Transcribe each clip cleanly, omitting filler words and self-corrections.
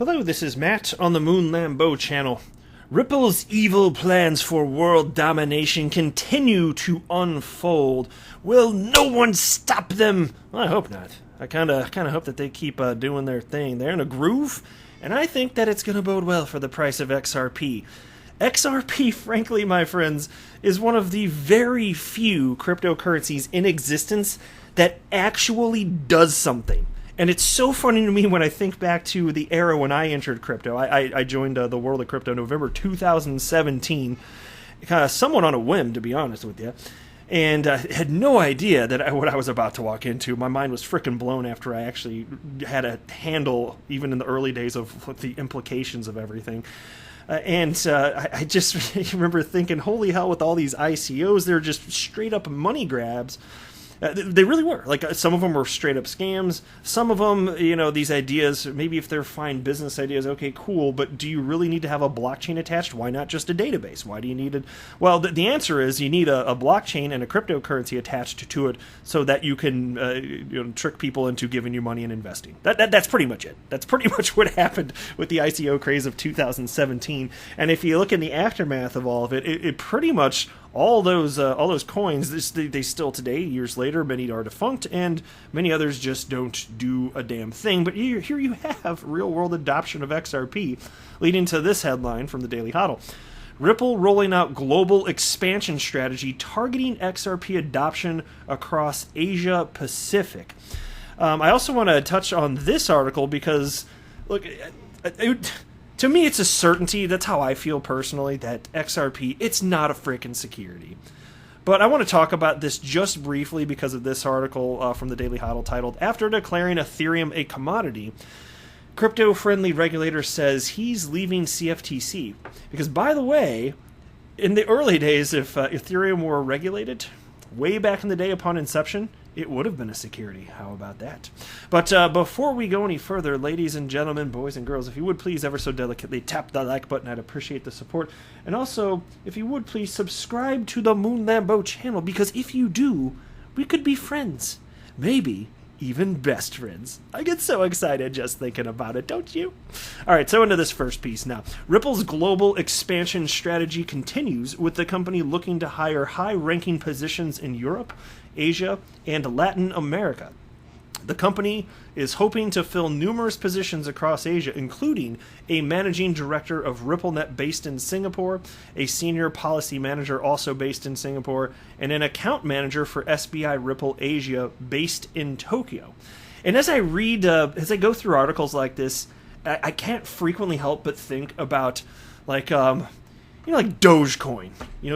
Hello, this is Matt on the Moon Lambeau channel. Ripple's evil plans for world domination continue to unfold. Will no one stop them? Well, I hope not. I kind of hope that they keep doing their thing. They're in a groove, and I think that it's going to bode well for the price of XRP. XRP, frankly, my friends, is one of the very few cryptocurrencies in existence that actually does something. And it's so funny to me when I think back to the era when I entered crypto. I joined the world of crypto November 2017, kind of somewhat on a whim, to be honest with you. And had no idea that what I was about to walk into. My mind was frickin' blown after I actually had a handle, even in the early days, of the implications of everything. I just remember thinking, holy hell, with all these ICOs, they're just straight up money grabs. They really were. Like, some of them were straight up scams. Some of them, these ideas, maybe if they're fine business ideas, okay, cool, but do you really need to have a blockchain attached? Why not just a database? Why do you need it? Well, the answer is you need a blockchain and a cryptocurrency attached to it so that you can trick people into giving you money and investing. That's pretty much it. That's pretty much what happened with the ICO craze of 2017. And if you look in the aftermath of all of it, it pretty much... All those coins, they still today, years later, many are defunct, and many others just don't do a damn thing. But here you have real-world adoption of XRP, leading to this headline from the Daily Hodl. Ripple rolling out global expansion strategy targeting XRP adoption across Asia Pacific. I also want to touch on this article because, look, to me, it's a certainty. That's how I feel personally, that XRP, it's not a frickin' security. But I want to talk about this just briefly because of this article from the Daily Hodl titled, After Declaring Ethereum a Commodity, Crypto-Friendly Regulator Says He's Leaving CFTC. Because, by the way, in the early days, if Ethereum were regulated, way back in the day upon inception, it would have been a security. How about that? But before we go any further, ladies and gentlemen, boys and girls, if you would please ever so delicately tap the like button, I'd appreciate the support. And also, if you would please subscribe to the Moon Lambeau channel, because if you do, we could be friends. Maybe even best friends. I get so excited just thinking about it, don't you? All right, so into this first piece now. Ripple's global expansion strategy continues, with the company looking to hire high-ranking positions in Europe, Asia, and Latin America. The company is hoping to fill numerous positions across Asia, including a managing director of RippleNet based in Singapore, a senior policy manager also based in Singapore, and an account manager for SBI Ripple Asia based in Tokyo. And as I read, as I go through articles like this, I can't frequently help but think about, like Dogecoin,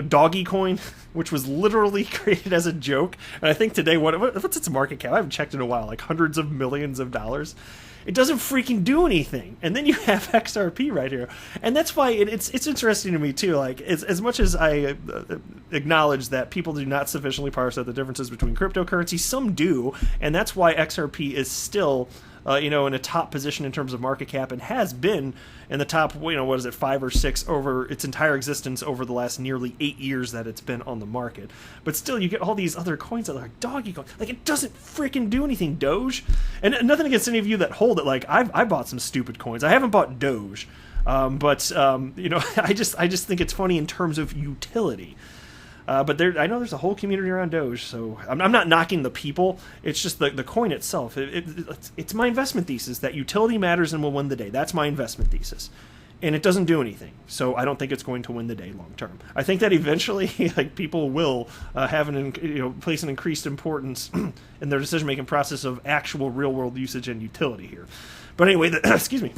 Doggy Coin, which was literally created as a joke. And I think today, what's its market cap? I haven't checked in a while, like hundreds of millions of dollars. It doesn't freaking do anything. And then you have XRP right here. And that's why it's interesting to me, too. Like, as much as I acknowledge that people do not sufficiently parse out the differences between cryptocurrencies, some do. And that's why XRP is still... in a top position in terms of market cap, and has been in the top, 5 or 6 over its entire existence over the last nearly 8 years that it's been on the market. But still, you get all these other coins that are like doggy coin. Like, it doesn't freaking do anything, Doge. And nothing against any of you that hold it. Like, I bought some stupid coins. I haven't bought Doge. But I just think it's funny in terms of utility. But I know there's a whole community around Doge, so I'm not knocking the people. It's just the coin itself. It's my investment thesis that utility matters and will win the day. That's my investment thesis. And it doesn't do anything, so I don't think it's going to win the day long term. I think that eventually, people will place an increased importance in their decision-making process of actual real-world usage and utility here. But anyway, excuse me.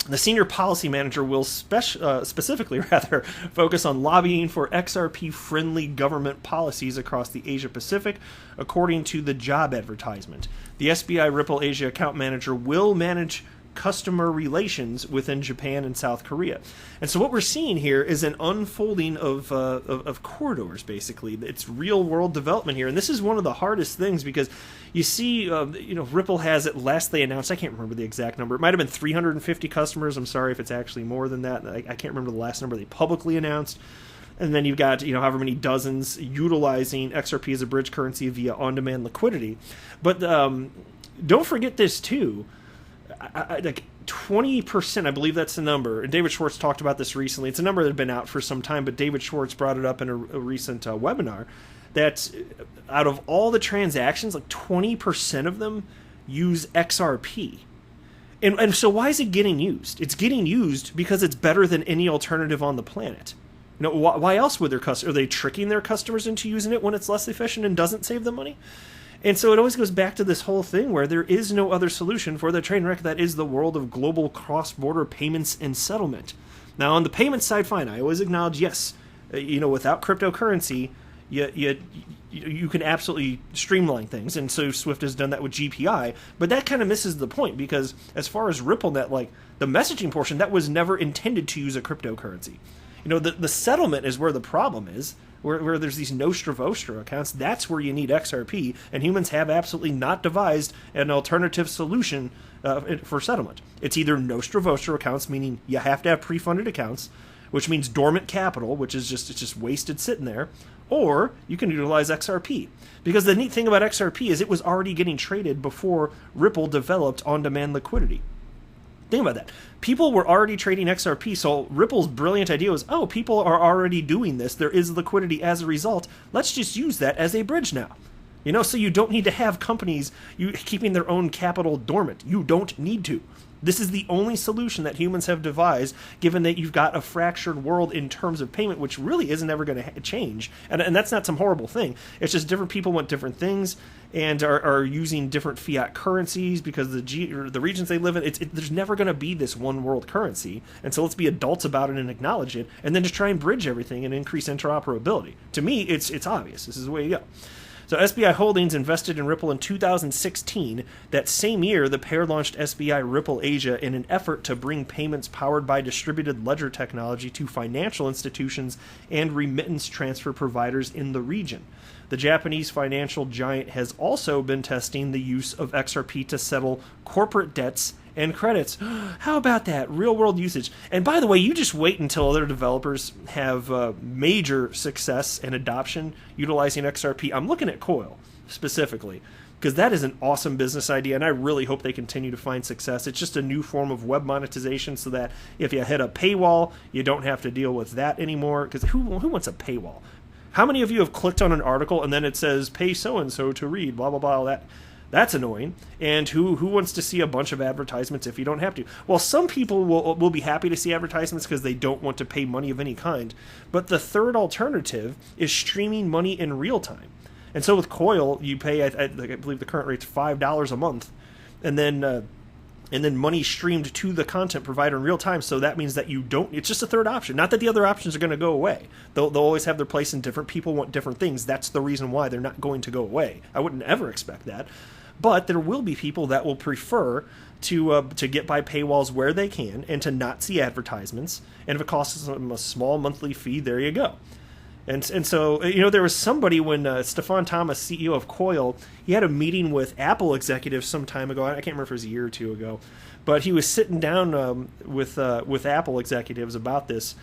The senior policy manager will specifically focus on lobbying for XRP-friendly government policies across the Asia-Pacific, according to the job advertisement. The SBI Ripple Asia account manager will manage customer relations within Japan and South Korea. And so what we're seeing here is an unfolding of corridors, basically. It's real-world development here. And this is one of the hardest things because you see, Ripple has, at last they announced, I can't remember the exact number. It might have been 350 customers. I'm sorry if it's actually more than that. I can't remember the last number they publicly announced. And then you've got, however many dozens utilizing XRP as a bridge currency via on-demand liquidity. But don't forget this, too. 20%, I believe that's the number. And David Schwartz talked about this recently. It's a number that had been out for some time, but David Schwartz brought it up in a recent webinar, that out of all the transactions, like 20% of them use XRP. And so why is it getting used? It's getting used because it's better than any alternative on the planet. You know, why else would their customers? Are they tricking their customers into using it when it's less efficient and doesn't save them money? And so it always goes back to this whole thing where there is no other solution for the train wreck that is the world of global cross-border payments and settlement. Now, on the payment side, fine. I always acknowledge, yes, without cryptocurrency, you can absolutely streamline things, and so Swift has done that with GPI, but that kind of misses the point, because as far as RippleNet, like the messaging portion, that was never intended to use a cryptocurrency. The settlement is where the problem is, where there's these Nostra Vostra accounts. That's where you need XRP, and humans have absolutely not devised an alternative solution for settlement. It's either Nostra Vostra accounts, meaning you have to have pre-funded accounts, which means dormant capital, which is just wasted sitting there, or you can utilize XRP. Because the neat thing about XRP is it was already getting traded before Ripple developed on-demand liquidity. Think about that. People were already trading XRP, so Ripple's brilliant idea was, people are already doing this. There is liquidity as a result. Let's just use that as a bridge now. So you don't need to have companies keeping their own capital dormant. You don't need to. This is the only solution that humans have devised, given that you've got a fractured world in terms of payment, which really isn't ever going to change. And that's not some horrible thing. It's just different people want different things and are using different fiat currencies because the regions they live in, there's never going to be this one world currency. And so let's be adults about it and acknowledge it, and then just try and bridge everything and increase interoperability. To me, it's obvious. This is the way you go. So SBI Holdings invested in Ripple in 2016. That same year, the pair launched SBI Ripple Asia in an effort to bring payments powered by distributed ledger technology to financial institutions and remittance transfer providers in the region. The Japanese financial giant has also been testing the use of XRP to settle corporate debts and credits. How about that? Real-world usage. And by the way, you just wait until other developers have major success and adoption utilizing XRP. I'm looking at Coil specifically, because that is an awesome business idea, and I really hope they continue to find success. It's just a new form of web monetization so that if you hit a paywall, you don't have to deal with that anymore, because who wants a paywall? How many of you have clicked on an article and then it says, pay so-and-so to read, blah, blah, blah, all that? That's annoying. And who wants to see a bunch of advertisements if you don't have to? Well, some people will be happy to see advertisements because they don't want to pay money of any kind. But the third alternative is streaming money in real time. And so with Coil, you pay, I believe the current rate's $5 a month, and then money streamed to the content provider in real time. So that means that it's just a third option. Not that the other options are going to go away. They'll always have their place, and different people want different things. That's the reason why they're not going to go away. I wouldn't ever expect that. But there will be people that will prefer to get by paywalls where they can and to not see advertisements. And if it costs them a small monthly fee, there you go. And so, there was somebody when Stefan Thomas, CEO of Coil, he had a meeting with Apple executives some time ago. I can't remember if it was a year or two ago. But he was sitting down with Apple executives about this.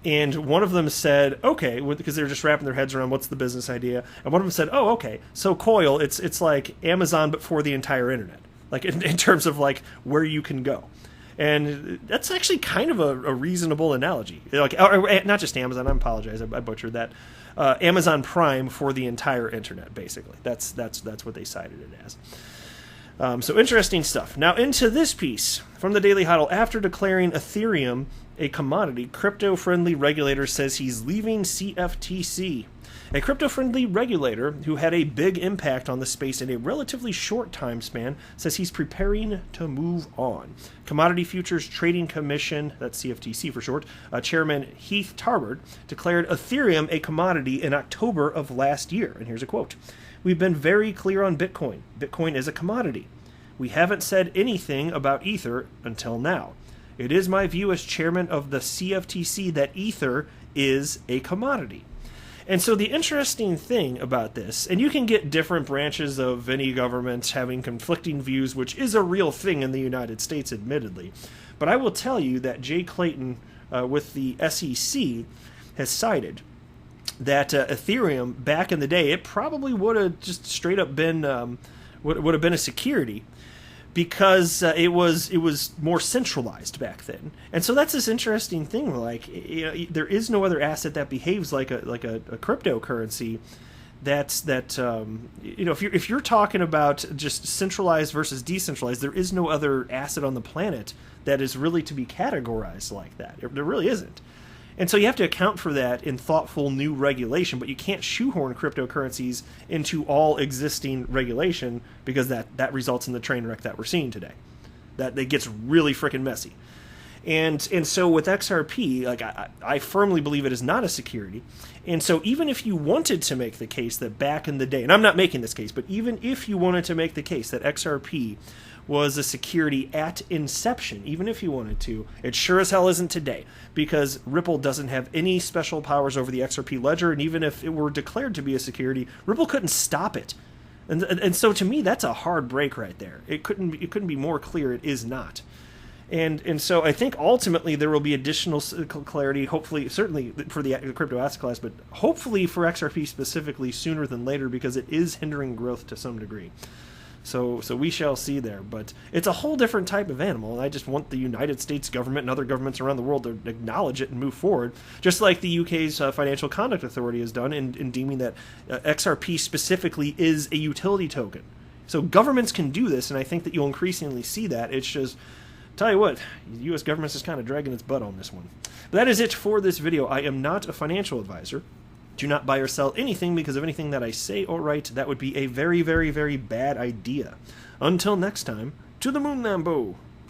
And one of them said, okay, because they were just wrapping their heads around what's the business idea. And one of them said, oh, okay, so Coil, it's like Amazon but for the entire internet, like in terms of like where you can go. And that's actually kind of a reasonable analogy. Like, or not just Amazon, I apologize, I butchered that. Amazon Prime for the entire internet, basically. That's what they cited it as. So interesting stuff. Now into this piece from the Daily Huddle. After declaring Ethereum a commodity, crypto-friendly regulator says he's leaving CFTC. A crypto-friendly regulator who had a big impact on the space in a relatively short time span says he's preparing to move on. Commodity Futures Trading Commission, that's CFTC for short, Chairman Heath Tarbert declared Ethereum a commodity in October of last year. And here's a quote. "We've been very clear on Bitcoin. Bitcoin is a commodity. We haven't said anything about Ether until now. It is my view as chairman of the CFTC that Ether is a commodity." And so the interesting thing about this, and you can get different branches of any government having conflicting views, which is a real thing in the United States, admittedly. But I will tell you that Jay Clayton with the SEC has cited that Ethereum, back in the day, it probably would have just straight up been would have been a security, because it was more centralized back then, and so that's this interesting thing. Like, you know, there is no other asset that behaves like a cryptocurrency. You know, if you're talking about just centralized versus decentralized, there is no other asset on the planet that is really to be categorized like that. There really isn't. And so you have to account for that in thoughtful new regulation, but you can't shoehorn cryptocurrencies into all existing regulation, because that results in the train wreck that we're seeing today. That it gets really freaking messy. And so with XRP, like, I firmly believe it is not a security. And so even if you wanted to make the case that back in the day, and I'm not making this case, but even if you wanted to make the case that XRP was a security at inception, even if you wanted to, it sure as hell isn't today, because Ripple doesn't have any special powers over the XRP ledger, and even if it were declared to be a security, Ripple couldn't stop it. And so to me, that's a hard break right there. It couldn't be more clear it is not. And so I think ultimately there will be additional clarity, hopefully, certainly for the crypto asset class, but hopefully for XRP specifically sooner than later, because it is hindering growth to some degree. So we shall see there. But it's a whole different type of animal, and I just want the United States government and other governments around the world to acknowledge it and move forward, just like the UK's Financial Conduct Authority has done in deeming that XRP specifically is a utility token. So governments can do this, and I think that you'll increasingly see that. It's just, tell you what, the U.S. government's just kind of dragging its butt on this one. But that is it for this video. I am not a financial advisor. Do not buy or sell anything because of anything that I say or write. That would be a very, very, very bad idea. Until next time, to the moon, Lambo.